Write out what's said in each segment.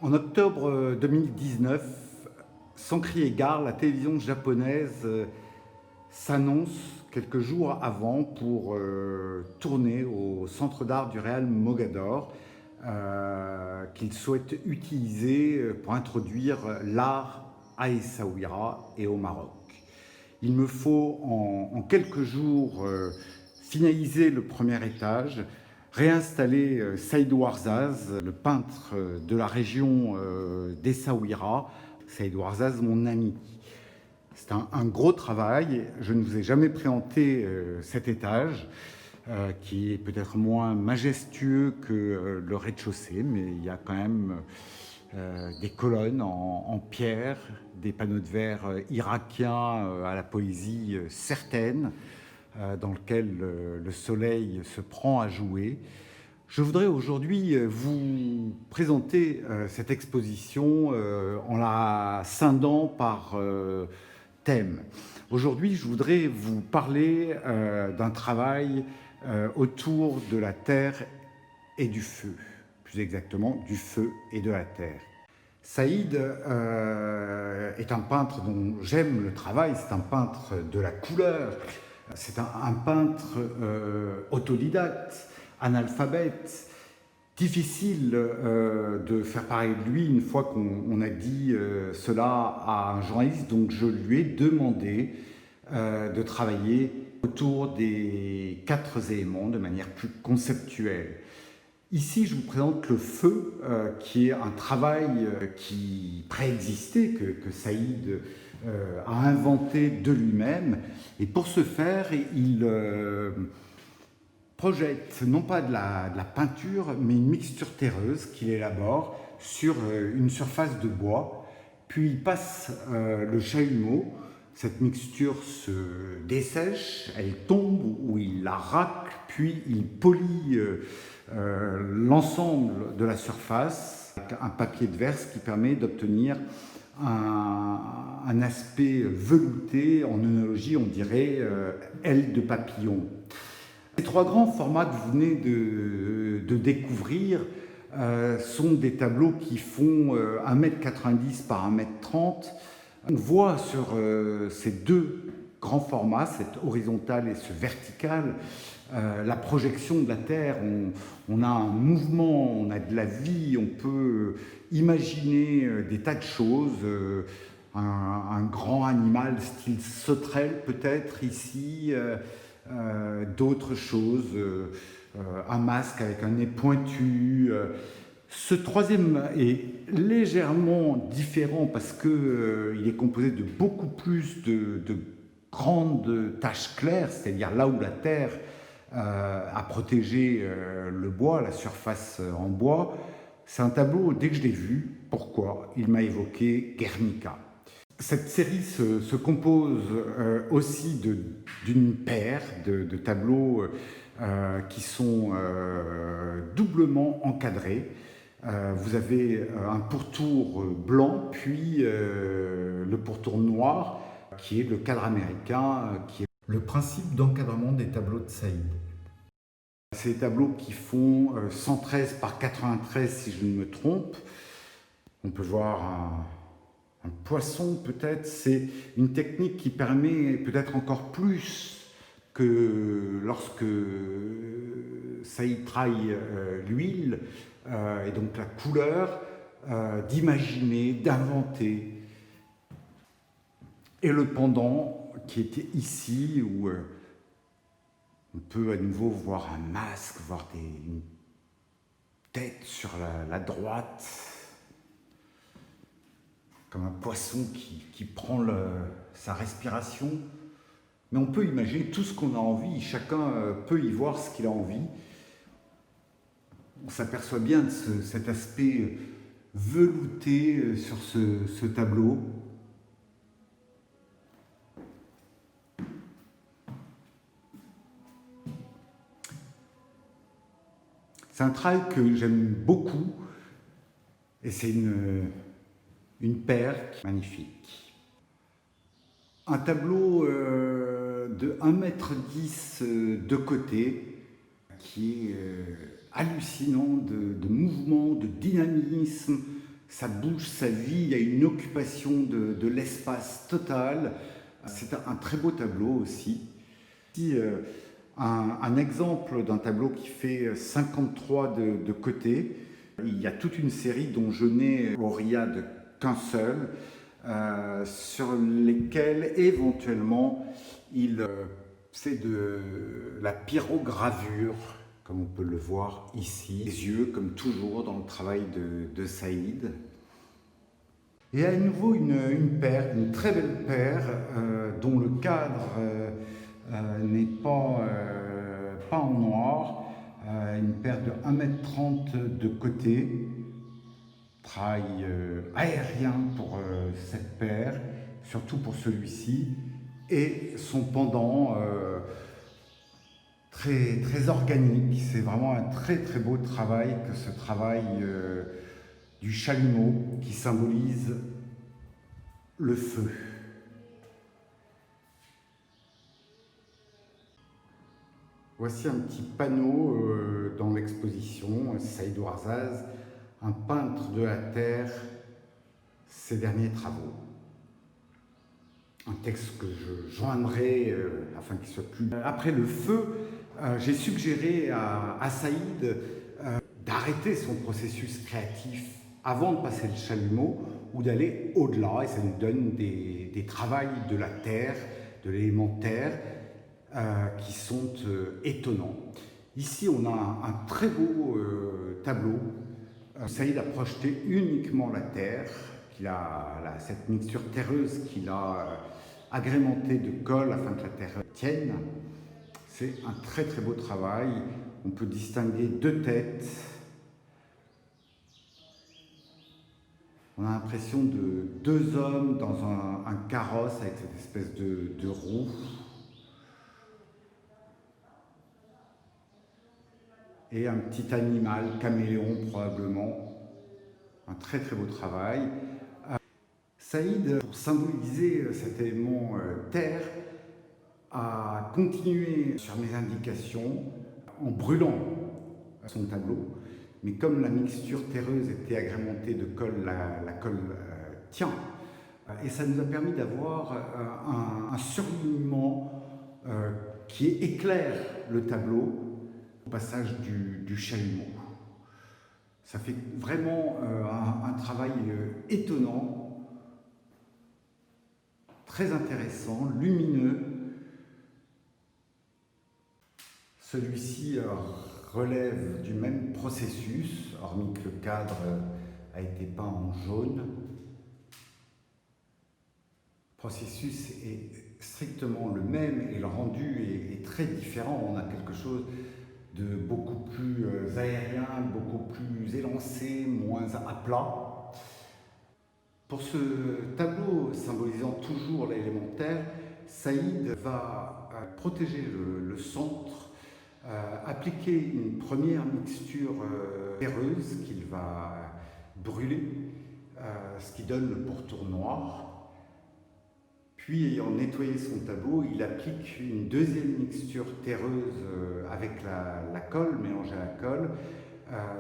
En octobre 2019, sans crier gare, la télévision japonaise s'annonce quelques jours avant pour tourner au Centre d'art du Real Mogador qu'il souhaite utiliser pour introduire l'art à Essaouira et au Maroc. Il me faut en quelques jours finaliser le premier étage, réinstaller Saïd Ouarzaz, le peintre de la région d'Essaouira. Saïd Ouarzaz, mon ami. C'est un gros travail. Je ne vous ai jamais présenté cet étage, qui est peut-être moins majestueux que le rez-de-chaussée, mais il y a quand même des colonnes en pierre, des panneaux de verre irakiens à la poésie certaine, dans lequel le soleil se prend à jouer. Je voudrais aujourd'hui vous présenter cette exposition en la scindant par thème. Aujourd'hui, je voudrais vous parler d'un travail autour de la terre et du feu, plus exactement du feu et de la terre. Saïd est un peintre dont j'aime le travail, c'est un peintre de la couleur, c'est un peintre autodidacte, analphabète, difficile de faire parler de lui une fois qu'on a dit cela à un journaliste. Donc je lui ai demandé de travailler autour des 4 éléments de manière plus conceptuelle. Ici, je vous présente le feu, qui est un travail qui préexistait, que Saïd a inventé de lui-même. Et pour ce faire, il projette non pas de la peinture, mais une mixture terreuse qu'il élabore sur une surface de bois. Puis il passe le chalumeau. Cette mixture se dessèche, elle tombe, ou il la racle, puis il polit l'ensemble de la surface avec un papier de verre, ce qui permet d'obtenir un aspect velouté. En œnologie, on dirait aile de papillon. Les 3 grands formats que vous venez de découvrir sont des tableaux qui font 1,90 m par 1,30 m. On voit sur ces 2 grands formats, cette horizontale et ce vertical, la projection de la Terre. On a un mouvement, on a de la vie, on peut imaginer des tas de choses. Un grand animal style sauterelle peut-être ici, d'autres choses, un masque avec un nez pointu. Ce troisième est légèrement différent parce qu'il est composé de beaucoup plus de grandes taches claires, c'est-à-dire là où la terre a protégé le bois, la surface en bois. C'est un tableau, dès que je l'ai vu, pourquoi il m'a évoqué Guernica. Cette série se compose aussi d'une paire de tableaux qui sont doublement encadrés. Vous avez un pourtour blanc, puis le pourtour noir, qui est le cadre américain, qui est le principe d'encadrement des tableaux de Saïd. C'est des tableaux qui font 113 par 93, si je ne me trompe. On peut voir un poisson peut-être. C'est une technique qui permet peut-être encore plus que lorsque Saïd travaille l'huile et donc la couleur, d'imaginer, d'inventer. Et le pendant qui était ici, où on peut à nouveau voir un masque, voir une tête sur la droite, comme un poisson qui prend sa respiration. Mais on peut imaginer tout ce qu'on a envie, chacun peut y voir ce qu'il a envie. On s'aperçoit bien de cet aspect velouté sur ce tableau. C'est un travail que j'aime beaucoup et c'est une paire qui est magnifique. Un tableau de 1,10 m de côté qui est hallucinant de mouvement, de dynamisme, ça bouge, ça vit, il y a une occupation de l'espace total. C'est un très beau tableau aussi. Ici, un exemple d'un tableau qui fait 53 de côté. Il y a toute une série dont je n'ai au RIAD qu'un seul, sur lesquels éventuellement il fait de la pyrogravure, comme on peut le voir ici. Les yeux, comme toujours dans le travail de Saïd. Et à nouveau une paire, une très belle paire, dont le cadre n'est pas en noir, une paire de 1,30 m de côté, travail aérien pour cette paire, surtout pour celui-ci, et son pendant très, très organique. C'est vraiment un très très beau travail que ce travail du chalumeau qui symbolise le feu. Voici un petit panneau dans l'exposition, Saïd Ouarzaz, un peintre de la terre, ses derniers travaux. Un texte que je joindrai afin qu'il soit plus... Après le feu, j'ai suggéré à Saïd d'arrêter son processus créatif avant de passer le chalumeau ou d'aller au-delà, et ça nous donne des travails de la terre, de l'élémentaire, qui sont étonnants. Ici, on a un très beau tableau. Saïd a projeté uniquement la terre, cette mixture terreuse qu'il a agrémentée de colle afin que la terre tienne. C'est un très très beau travail. On peut distinguer deux têtes. On a l'impression de deux hommes dans un carrosse avec cette espèce de roue. Et un petit animal, caméléon probablement. Un très très beau travail. Saïd, pour symboliser cet élément terre, a continué sur mes indications en brûlant son tableau. Mais comme la mixture terreuse était agrémentée de colle, la colle tient. Et ça nous a permis d'avoir un surlignement qui éclaire le tableau au passage du chalumeau. Ça fait vraiment un travail étonnant, très intéressant, lumineux. Celui-ci relève du même processus, hormis que le cadre a été peint en jaune. Le processus est strictement le même et le rendu est très différent. On a quelque chose de beaucoup plus aérien, beaucoup plus élancé, moins à plat. Pour ce tableau symbolisant toujours l'élémentaire, Saïd va protéger le centre, appliquer une première mixture terreuse qu'il va brûler, ce qui donne le pourtour noir. Puis, ayant nettoyé son tableau, il applique une deuxième mixture terreuse avec la colle, mélangée à la colle,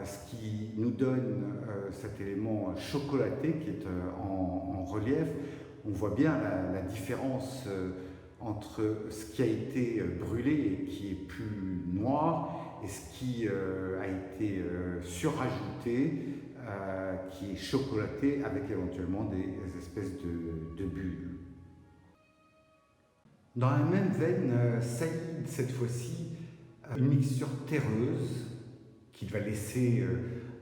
ce qui nous donne cet élément chocolaté qui est en relief. On voit bien la différence entre ce qui a été brûlé et qui est plus noir et ce qui a été surajouté, qui est chocolaté avec éventuellement des espèces de bulles. Dans la même veine, Saïd, cette fois-ci, une mixture terreuse qu'il va laisser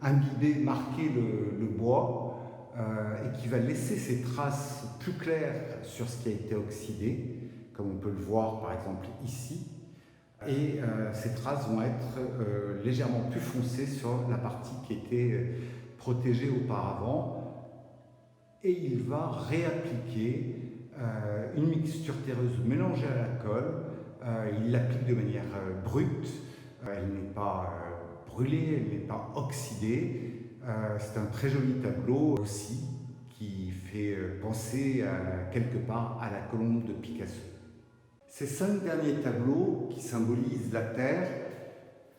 imbiber, marquer le bois et qui va laisser ses traces plus claires sur ce qui a été oxydé, comme on peut le voir par exemple ici. Et ces traces vont être légèrement plus foncées sur la partie qui était protégée auparavant. Et il va réappliquer une mixture terreuse mélangée à la colle. Il l'applique de manière brute. Elle n'est pas brûlée, elle n'est pas oxydée. C'est un très joli tableau aussi qui fait penser quelque part à la colombe de Picasso. Ces 5 derniers tableaux qui symbolisent la Terre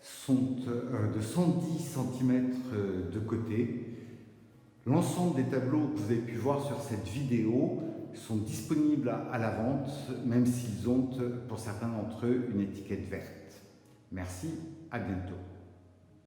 sont de 110 cm de côté. L'ensemble des tableaux que vous avez pu voir sur cette vidéo sont disponibles à la vente, même s'ils ont, pour certains d'entre eux, une étiquette verte. Merci, à bientôt.